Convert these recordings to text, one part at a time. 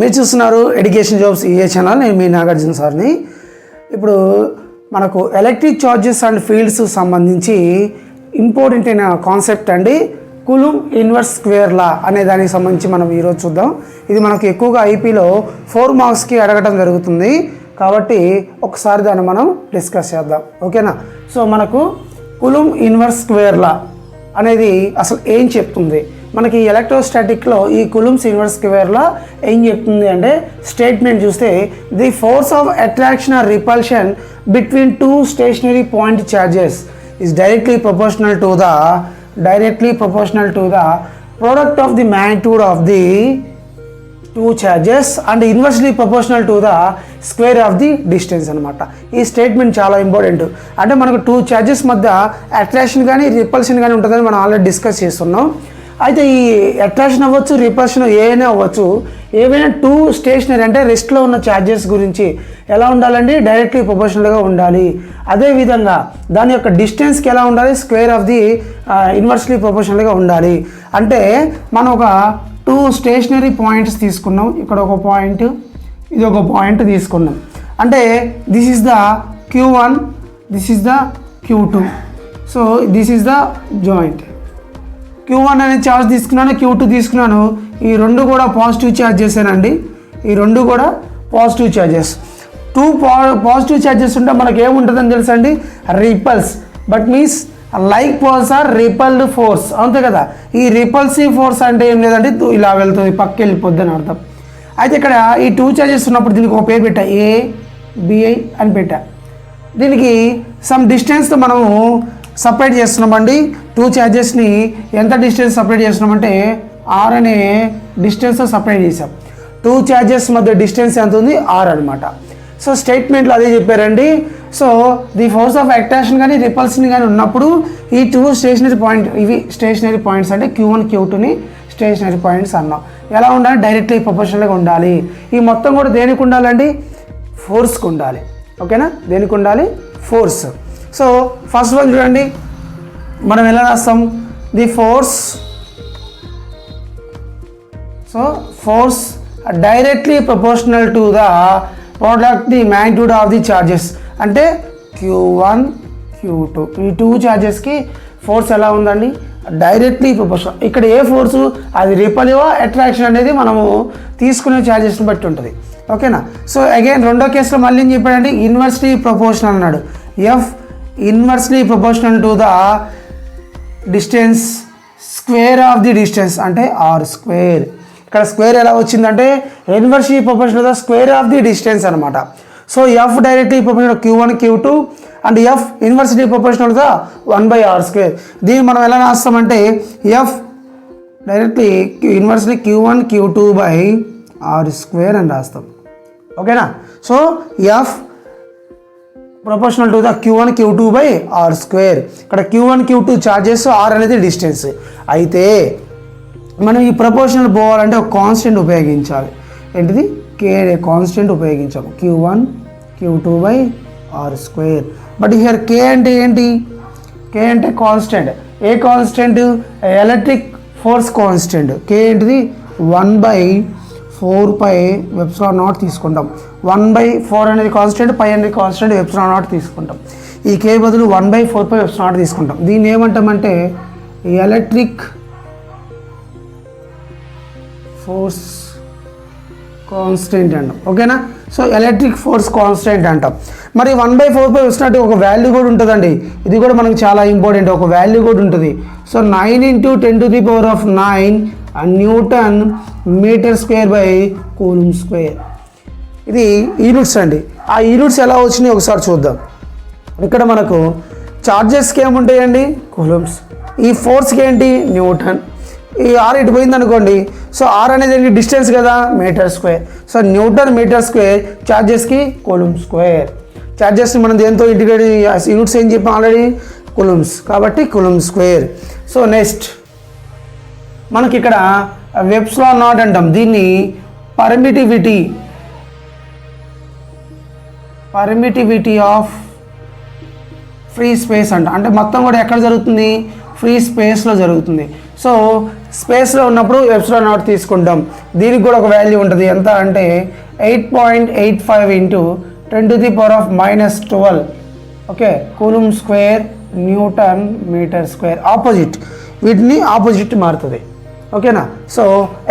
మీరు చూస్తున్నారు education jobs EA channel. నేను మీ నాగార్జున సార్ని. ఇప్పుడు మనకు ఎలక్ట్రిక్ చార్జెస్ అండ్ ఫీల్డ్స్ సంబంధించి ఇంపార్టెంట్ అయిన కాన్సెప్ట్ అండి కూలుంబ్ ఇన్వర్స్ స్క్వేర్ లా అనే దానికి సంబంధించి మనం ఈరోజు చూద్దాం. ఇది మనకు ఎక్కువగా ఐపీలో 4 మార్క్స్కి అడగడం జరుగుతుంది కాబట్టి ఒకసారి దాన్ని మనం డిస్కస్ చేద్దాం, ఓకేనా. సో మనకు కూలుంబ్ ఇన్వర్స్ స్క్వేర్ లా అనేది అసలు ఏం చెప్తుంది, మనకి ఎలక్ట్రోస్టాటిక్లో ఈ కూలుంబ్స్ ఇన్వర్స్ స్క్వేర్ లా ఏం చెప్తుంది అంటే స్టేట్మెంట్ చూస్తే the force of attraction or repulsion between two stationary point charges is directly proportional to the product of the magnitude of the two charges and inversely proportional to the square of the distance అనమాట. ఈ statement చాలా important. అంటే మనకు 2 charges మధ్య attraction కానీ repulsion కానీ ఉంటుందని మనం ఆల్రెడీ డిస్కస్ చేస్తున్నాం. అయితే ఈ అట్రాక్షన్ అవ్వచ్చు, రిపల్షన్ ఏమైనా అవ్వచ్చు, ఏవైనా 2 స్టేషనరీ అంటే రెస్ట్లో ఉన్న ఛార్జెస్ గురించి ఎలా ఉండాలండి, డైరెక్ట్లీ ప్రొపోర్షనల్గా ఉండాలి. అదేవిధంగా దాని యొక్క డిస్టెన్స్కి ఎలా ఉండాలి, స్క్వేర్ ఆఫ్ ది ఇన్వర్స్లీ ప్రొపోర్షనల్గా ఉండాలి. అంటే మనం ఒక 2 స్టేషనరీ పాయింట్స్ తీసుకున్నాం. ఇక్కడ ఒక పాయింట్, ఇది ఒక పాయింట్ తీసుకున్నాం. అంటే this is the Q1, this is the Q2. So this is the joint. Q1 అనే ఛార్జ్ తీసుకున్నాను, Q2 తీసుకున్నాను. ఈ రెండు కూడా పాజిటివ్ ఛార్జెసేనండి. ఈ రెండు కూడా పాజిటివ్ ఛార్జెస్. 2 పాజిటివ్ ఛార్జెస్ ఉంటే మనకి ఏముంటుందని తెలుసా అండి, repulse. But means like force are repelled force, అంతే కదా. ఈ రిపల్సివ్ ఫోర్స్ అంటే ఏం లేదంటే ఇలా వెళ్తుంది, పక్కకి వెళ్ళిపోద్ది అని అర్థం. అయితే ఇక్కడ ఈ 2 ఛార్జెస్ ఉన్నప్పుడు దీనికి ఒక పేరు పెట్టా, ABI అని పెట్టా. దీనికి సమ్ డిస్టెన్స్తో మనము సపరేట్ చేస్తున్నామండి. 2 ఛార్జెస్ని ఎంత డిస్టెన్స్ సపరేట్ చేస్తున్నామంటే R అనే డిస్టెన్స్తో సపరేట్ చేసాం. 2 ఛార్జెస్ మధ్య డిస్టెన్స్ ఎంత ఉంది, R అనమాట. సో స్టేట్మెంట్లో అదే చెప్పారండి. So the force of attraction కానీ రిపల్షన్ కానీ ఉన్నప్పుడు ఈ 2 స్టేషనరీ పాయింట్, ఇవి స్టేషనరీ పాయింట్స్ అంటే Q1 Q2ని స్టేషనరీ పాయింట్స్ అన్నాం. ఎలా ఉండాలి, డైరెక్ట్లీ ప్రొపోర్షనల్గా ఉండాలి. ఈ మొత్తం కూడా దేనికి ఉండాలండి, ఫోర్స్కి ఉండాలి, ఓకేనా. దేనికి ఉండాలి, ఫోర్స్. సో ఫస్ట్ వన్ చూడండి, మనం ఎలా రాస్తాం, the force. So force directly proportional to the product the magnitude of the charges. అంటే Q1 Q2 ఈ 2 ఛార్జెస్కి ఫోర్స్ ఎలా ఉందండి, డైరెక్ట్లీ ప్రపోర్షనల్. ఇక్కడ ఏ ఫోర్సు, అది రిపల్సివ్ అట్రాక్షన్ అనేది మనము తీసుకునే ఛార్జెస్ని బట్టి ఉంటుంది, ఓకేనా. సో అగైన్ రెండో కేసులో మళ్ళీ ఏం చెప్పాడండి, ఇన్వర్స్లీ ప్రపోర్షనల్ అన్నాడు. F inversely proportional to the distance square of the distance అంటే R స్క్వేర్. ఇక్కడ స్క్వేర్ ఎలా వచ్చిందంటే inversely proportional the square of the distance అనమాట. So F directly proportional Q1 Q2 and F inversely proportional the 1/R square. దీన్ని మనం ఎలా రాస్తామంటే F directly inversely Q1 Q2/R square అని రాస్తాం, ఓకేనా. So F proportional to the Q1 Q2/R square. ఇక్కడ Q1 Q2 charges, R అనేది distance. అయితే మనం ఈ ప్రపోర్షనల్ పోవాలంటే ఒక కాన్స్టెంట్ ఉపయోగించాలి. ఏంటిది, K అనే కాన్స్టెంట్ ఉపయోగించాము, Q1 Q2/R square. But here K అంటే ఏంటి, K అంటే constant. A constant, electric force constant. K ఏంటిది 1/4πε0 తీసుకుంటాం. 1/4 అనేది కాన్స్టెంట్, π అనేది కాన్స్టెంట్, ε0 తీసుకుంటాం. ఈ K బదులు 1/4πε0 తీసుకుంటాం. దీన్ని ఏమంటామంటే ఎలక్ట్రిక్ ఫోర్స్ కాన్స్టెంట్ అంటాం, ఓకేనా. సో ఎలక్ట్రిక్ ఫోర్స్ కాన్స్టెంట్ అంటాం. మరి 1/4πε0 ఒక వాల్యూ కూడా ఉంటుందండి. ఇది కూడా మనకు చాలా ఇంపార్టెంట్, ఒక వాల్యూ కూడా ఉంటుంది. So 9 × 10⁹ newton metre square by coulomb square. ఇది యూనిట్స్ అండి. ఆ యూనిట్స్ ఎలా వచ్చినాయి ఒకసారి చూద్దాం. ఇక్కడ మనకు చార్జెస్కి ఏముంటాయండి, కూలుంబ్స్. ఈ ఫోర్స్కి ఏంటి, న్యూటన్. ఈ R ఇటు పోయింది అనుకోండి, సో R అనేది ఏంటి, డిస్టెన్స్ కదా, metre square. So newton metre square, ఛార్జెస్కి కూలుంబ్ స్క్వేర్. ఛార్జెస్ని మనం దేంతో ఇంటిగ్రేట్, యూనిట్స్ ఏం చెప్పాం ఆల్రెడీ, కూలుంబ్స్, కాబట్టి కూలుంబ్ స్క్వేర్. సో నెక్స్ట్ మనకి ఇక్కడ వెబ్స్ లా నాట్ అంటాం. దీన్ని పర్మిటివిటీ ఆఫ్ ఫ్రీ స్పేస్ అంట. అంటే మొత్తం కూడా ఎక్కడ జరుగుతుంది, ఫ్రీ స్పేస్లో జరుగుతుంది. సో స్పేస్లో ఉన్నప్పుడు ఎప్సిలాన్ నాట్ తీసుకుంటాం. దీనికి కూడా ఒక వాల్యూ ఉంటుంది, ఎంత అంటే 8.85 into 10⁻⁻12 okay coulomb square newton metre square. Opposite, వీటిని ఆపోజిట్ మారుతుంది ఓకేనా. So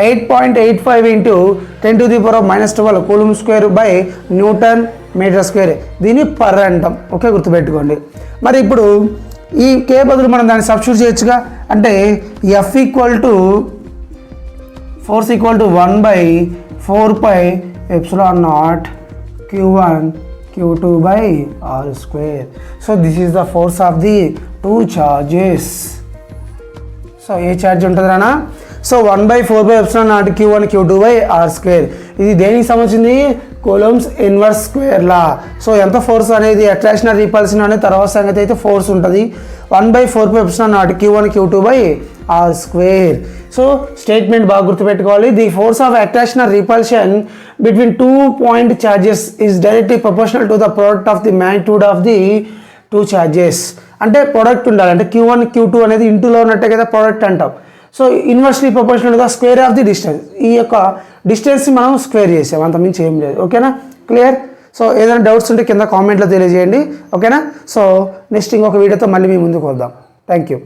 8.85 into 10⁻⁻12 coulomb square by newton metre square, దీన్ని పర్ అంటాం ఓకే, గుర్తుపెట్టుకోండి. మరి ఇప్పుడు ఈ కే బదులు మనం దాన్ని సబ్స్టిట్యూట్ చేయొచ్చుగా, అంటే F force equal to 1/4πε0 Q1 Q2 by R square. So this is the force of the two charges. So ఏ ఛార్జ్ ఉంటుంది రానా? So 1/4πε0 Q1 Q2 by R square. ఇది దేనికి సంబంధించింది? Coulomb's inverse square law. So ఎంత force అనేది attraction repulsion అనేది తర్వాత సంగతి, అయితే ఫోర్స్ ఉంటుంది 1/4πε0 Q1 Q2 by R square. So statement బాగా గుర్తుపెట్టుకోవాలి. The force of attraction or repulsion between 2 point charges is directly proportional to the product of the magnitude of the 2 charges. అంటే product ఉండాలి, అంటే Q1 Q2 అనేది ఇంటూలో ఉన్నట్టే కదా product అంటాం. So inversely proportional to the square of the distance. ఈ యొక్క డిస్టెన్స్ని మనం స్క్వేర్ చేసాం, అంతమించి ఏం లేదు ఓకేనా. క్లియర్? సో ఏదైనా డౌట్స్ ఉంటే కింద కామెంట్లో తెలియజేయండి ఓకేనా. సో నెక్స్ట్ ఇంకొక వీడియోతో మళ్ళీ మీ ముందుకు వద్దాం. Thank you.